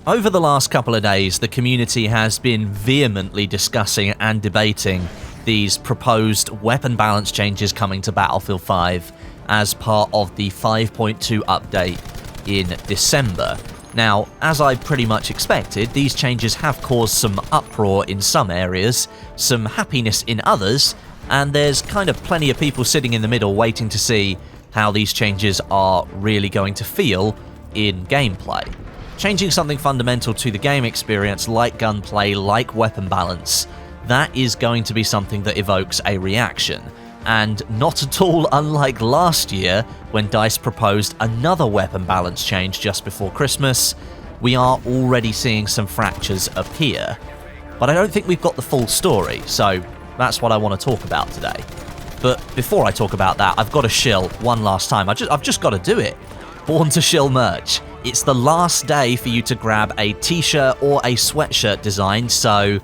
Over the last couple of days, the community has been vehemently discussing and debating these proposed weapon balance changes coming to Battlefield 5 as part of the 5.2 update in December. Now, as I pretty much expected, these changes have caused some uproar in some areas, some happiness in others, and there's kind of plenty of people sitting in the middle waiting to see how these changes are really going to feel in gameplay. Changing something fundamental to the game experience like gunplay, like weapon balance, that is going to be something that evokes a reaction. And not at all unlike last year, when DICE proposed another weapon balance change just before Christmas, we are already seeing some fractures appear. But I don't think we've got the full story, so that's what I want to talk about today. But before I talk about that, I've got to shill one last time. I've just got to do it. Born to Shill merch. It's the last day for you to grab a t-shirt or a sweatshirt design, so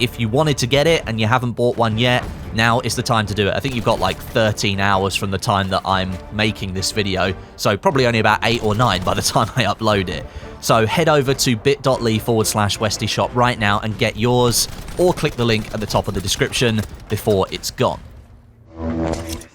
if you wanted to get it and you haven't bought one yet, now is the time to do it. I think you've got like 13 hours from the time that I'm making this video, so probably only about 8 or 9 by the time I upload it. So head over to bit.ly/Westie shop right now and get yours, or click the link at the top of the description before it's gone.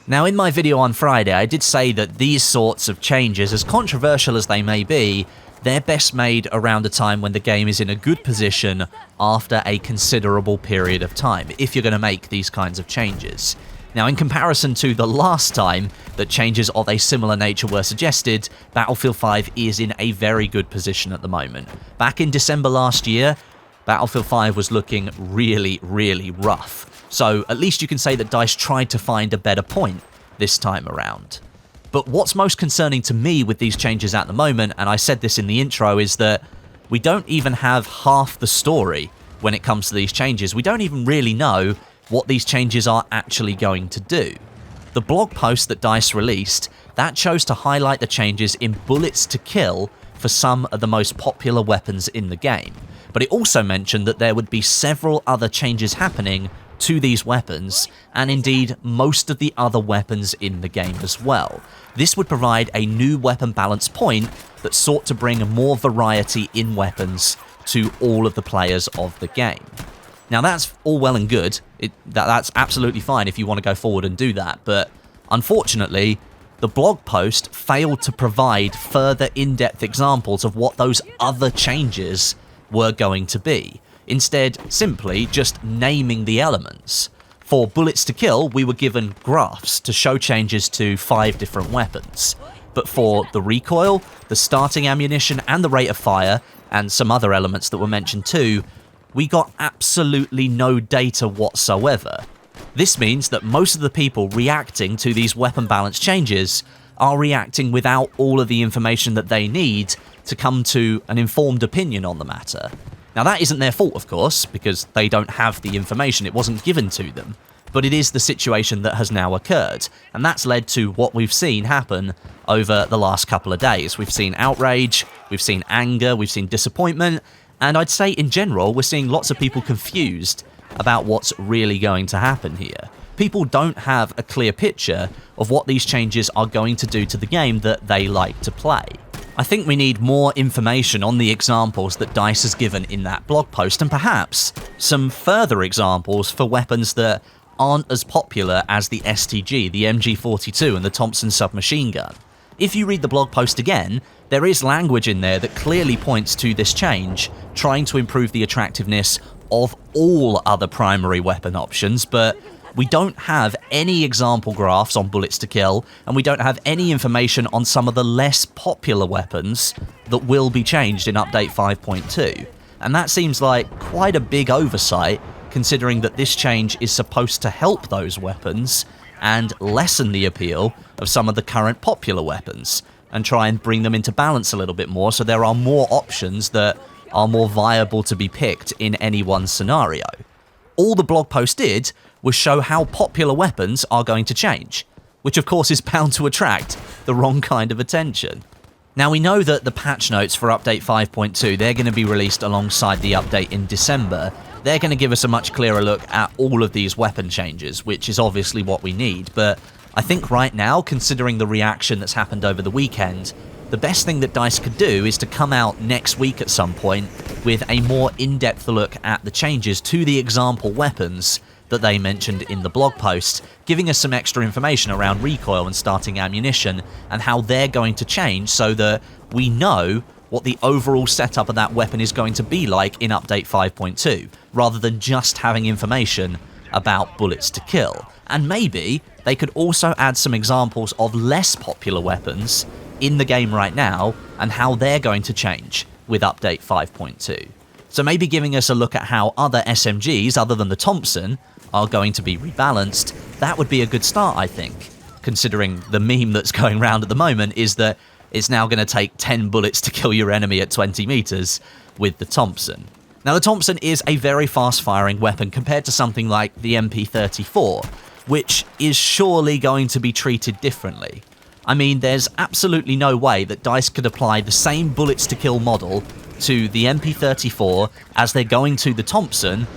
Now, in my video on Friday, I did say that these sorts of changes, as controversial as they may be, they're best made around a time when the game is in a good position after a considerable period of time, if you're going to make these kinds of changes. Now, in comparison to the last time that changes of a similar nature were suggested, Battlefield 5 is in a very good position at the moment. Back in December last year, Battlefield 5 was looking really, really rough. So at least you can say that DICE tried to find a better point this time around. But what's most concerning to me with these changes at the moment, and I said this in the intro, is that we don't even have half the story when it comes to these changes. We don't even really know what these changes are actually going to do. The blog post that DICE released, that chose to highlight the changes in bullets to kill for some of the most popular weapons in the game. But it also mentioned that there would be several other changes happening to these weapons, and indeed most of the other weapons in the game as well. This would provide a new weapon balance point that sought to bring more variety in weapons to all of the players of the game. Now, that's all well and good. That's absolutely fine if you want to go forward and do that, but unfortunately, the blog post failed to provide further in-depth examples of what those other changes were going to be. Instead, simply just naming the elements. For bullets to kill, we were given graphs to show changes to 5 different weapons. But for the recoil, the starting ammunition, and the rate of fire, and some other elements that were mentioned too, we got absolutely no data whatsoever. This means that most of the people reacting to these weapon balance changes are reacting without all of the information that they need to come to an informed opinion on the matter. Now, that isn't their fault, of course, because they don't have the information, it wasn't given to them, but it is the situation that has now occurred, and that's led to what we've seen happen over the last couple of days. We've seen outrage, we've seen anger, we've seen disappointment, and I'd say in general, we're seeing lots of people confused about what's really going to happen here. People don't have a clear picture of what these changes are going to do to the game that they like to play. I think we need more information on the examples that DICE has given in that blog post, and perhaps some further examples for weapons that aren't as popular as the STG, the MG42, and the Thompson submachine gun. If you read the blog post again, there is language in there that clearly points to this change, trying to improve the attractiveness of all other primary weapon options, but we don't have any example graphs on bullets to kill, and we don't have any information on some of the less popular weapons that will be changed in Update 5.2. And that seems like quite a big oversight, considering that this change is supposed to help those weapons and lessen the appeal of some of the current popular weapons, and try and bring them into balance a little bit more so there are more options that are more viable to be picked in any one scenario. All the blog post did was show how popular weapons are going to change, which of course is bound to attract the wrong kind of attention. Now, we know that the patch notes for Update 5.2, they're going to be released alongside the update in December. They're going to give us a much clearer look at all of these weapon changes, which is obviously what we need, but I think right now, considering the reaction that's happened over the weekend, the best thing that DICE could do is to come out next week at some point with a more in-depth look at the changes to the example weapons that they mentioned in the blog post, giving us some extra information around recoil and starting ammunition and how they're going to change so that we know what the overall setup of that weapon is going to be like in Update 5.2, rather than just having information about bullets to kill. And maybe they could also add some examples of less popular weapons in the game right now and how they're going to change with Update 5.2. So maybe giving us a look at how other SMGs, other than the Thompson, are going to be rebalanced. That would be a good start, I think, considering the meme that's going around at the moment is that it's now going to take 10 bullets to kill your enemy at 20 meters with the Thompson. Now, the Thompson is a very fast-firing weapon compared to something like the MP34, which is surely going to be treated differently. I mean, there's absolutely no way that DICE could apply the same bullets to kill model to the MP34 as they're going to the Thompson,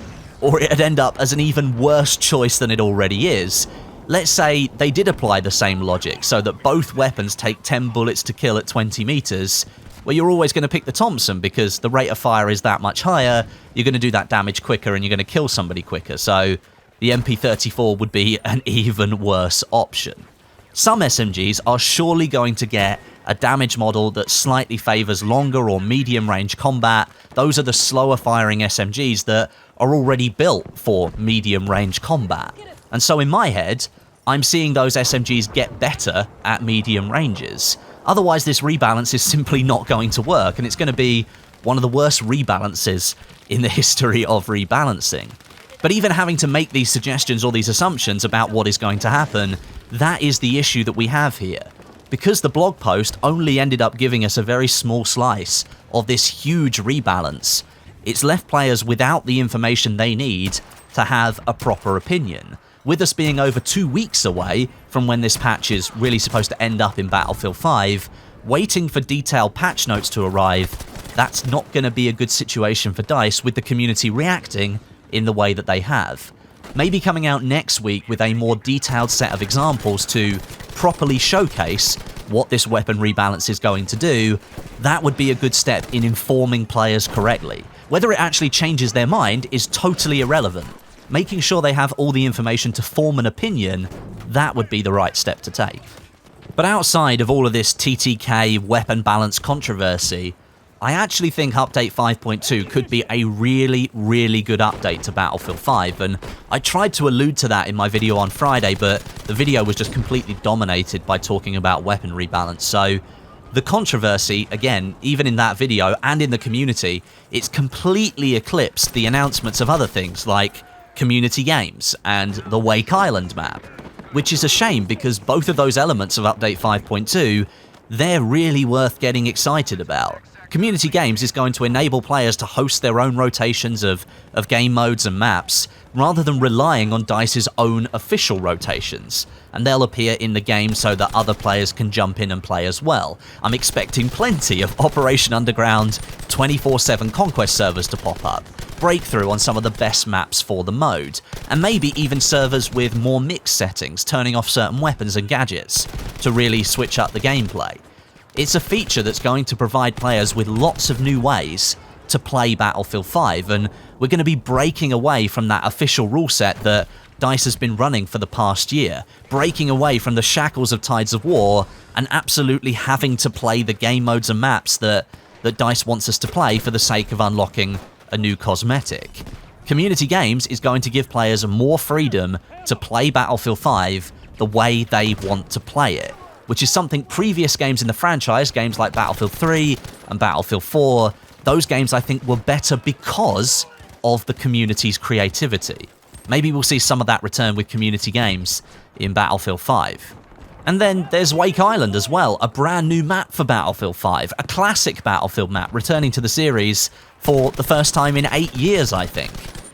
or it'd end up as an even worse choice than it already is. Let's say they did apply the same logic so that both weapons take 10 bullets to kill at 20 meters. Well, you're always going to pick the Thompson because the rate of fire is that much higher, you're going to do that damage quicker and you're going to kill somebody quicker, so the MP34 would be an even worse option. Some SMGs are surely going to get a damage model that slightly favours longer or medium range combat. Those are the slower firing SMGs that are already built for medium range combat. And so in my head, I'm seeing those SMGs get better at medium ranges. Otherwise, this rebalance is simply not going to work, and it's going to be one of the worst rebalances in the history of rebalancing. But even having to make these suggestions or these assumptions about what is going to happen, that is the issue that we have here. Because the blog post only ended up giving us a very small slice of this huge rebalance, it's left players without the information they need to have a proper opinion. With us being over 2 weeks away from when this patch is really supposed to end up in Battlefield 5, waiting for detailed patch notes to arrive, that's not going to be a good situation for DICE with the community reacting in the way that they have. Maybe coming out next week with a more detailed set of examples to properly showcase what this weapon rebalance is going to do, that would be a good step in informing players correctly. Whether it actually changes their mind is totally irrelevant. Making sure they have all the information to form an opinion, that would be the right step to take. But outside of all of this TTK weapon balance controversy, I actually think Update 5.2 could be a really, really good update to Battlefield 5, and I tried to allude to that in my video on Friday, but the video was just completely dominated by talking about weapon rebalance, so the controversy, again, even in that video and in the community, it's completely eclipsed the announcements of other things like community games and the Wake Island map, which is a shame because both of those elements of Update 5.2, they're really worth getting excited about. Community games is going to enable players to host their own rotations of game modes and maps, rather than relying on DICE's own official rotations, and they'll appear in the game so that other players can jump in and play as well. I'm expecting plenty of Operation Underground 24/7 Conquest servers to pop up, breakthrough on some of the best maps for the mode, and maybe even servers with more mixed settings, turning off certain weapons and gadgets to really switch up the gameplay. It's a feature that's going to provide players with lots of new ways to play Battlefield 5, and we're going to be breaking away from that official rule set that DICE has been running for the past year, breaking away from the shackles of Tides of War and absolutely having to play the game modes and maps that DICE wants us to play for the sake of unlocking a new cosmetic. Community games is going to give players more freedom to play Battlefield 5 the way they want to play it, which is something previous games in the franchise, games like Battlefield 3 and Battlefield 4, those games I think were better because of the community's creativity. Maybe we'll see some of that return with community games in Battlefield 5. And then there's Wake Island as well, a brand new map for Battlefield 5, a classic Battlefield map returning to the series for the first time in 8 years, I think.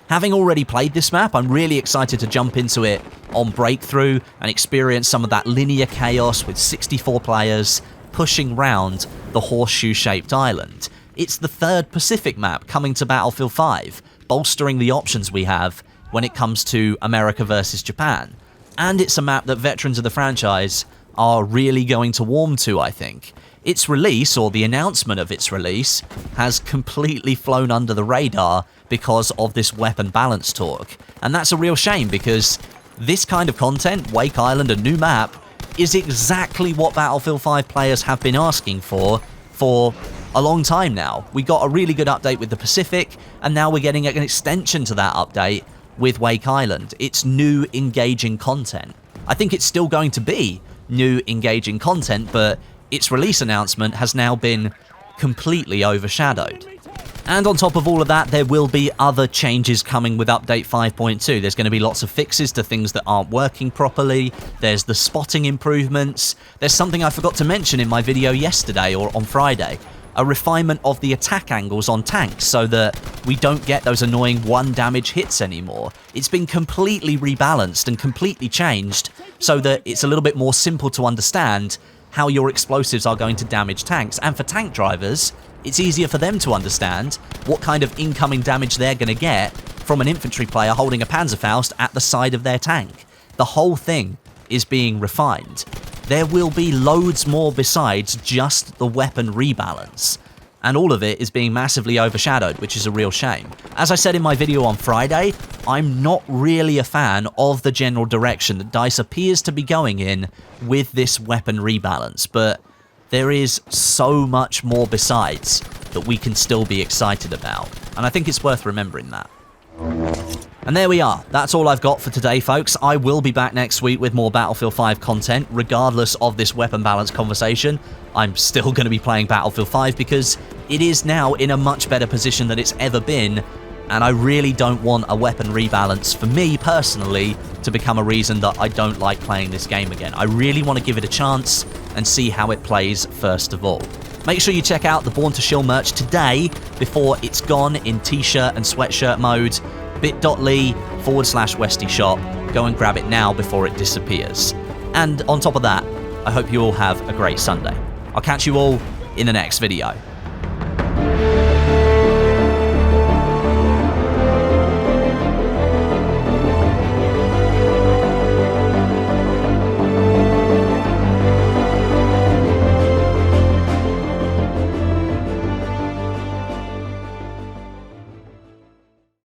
Having already played this map, I'm really excited to jump into it on Breakthrough and experience some of that linear chaos with 64 players pushing round the horseshoe-shaped island. It's the third Pacific map coming to Battlefield 5, bolstering the options we have when it comes to America versus Japan. And it's a map that veterans of the franchise are really going to warm to, I think. its release, or the announcement of its release, has completely flown under the radar because of this weapon balance talk. And that's a real shame, because this kind of content, Wake Island, a new map, is exactly what Battlefield 5 players have been asking for a long time now. We got a really good update with the Pacific, and now we're getting an extension to that update with Wake Island. It's new, engaging content. I think it's still going to be new, engaging content, but its release announcement has now been completely overshadowed. And on top of all of that, there will be other changes coming with Update 5.2. There's going to be lots of fixes to things that aren't working properly. There's the spotting improvements. There's something I forgot to mention in my video yesterday or on Friday. A refinement of the attack angles on tanks so that we don't get those annoying 1 damage hits anymore. It's been completely rebalanced and completely changed so that it's a little bit more simple to understand how your explosives are going to damage tanks. And for tank drivers, it's easier for them to understand what kind of incoming damage they're going to get from an infantry player holding a Panzerfaust at the side of their tank. The whole thing is being refined. There will be loads more besides just the weapon rebalance. And all of it is being massively overshadowed, which is a real shame. As I said in my video on Friday, I'm not really a fan of the general direction that DICE appears to be going in with this weapon rebalance, but there is so much more besides that we can still be excited about, and I think it's worth remembering that. And there we are. That's all I've got for today, folks. I will be back next week with more Battlefield 5 content, regardless of this weapon balance conversation. I'm still going to be playing Battlefield 5 because it is now in a much better position than it's ever been, and I really don't want a weapon rebalance, for me personally, to become a reason that I don't like playing this game again. I really want to give it a chance and see how it plays first of all. Make sure you check out the Born to Shill merch today before it's gone in t-shirt and sweatshirt mode. bit.ly/Westie shop. Go and grab it now before it disappears. And on top of that, I hope you all have a great Sunday. I'll catch you all in the next video.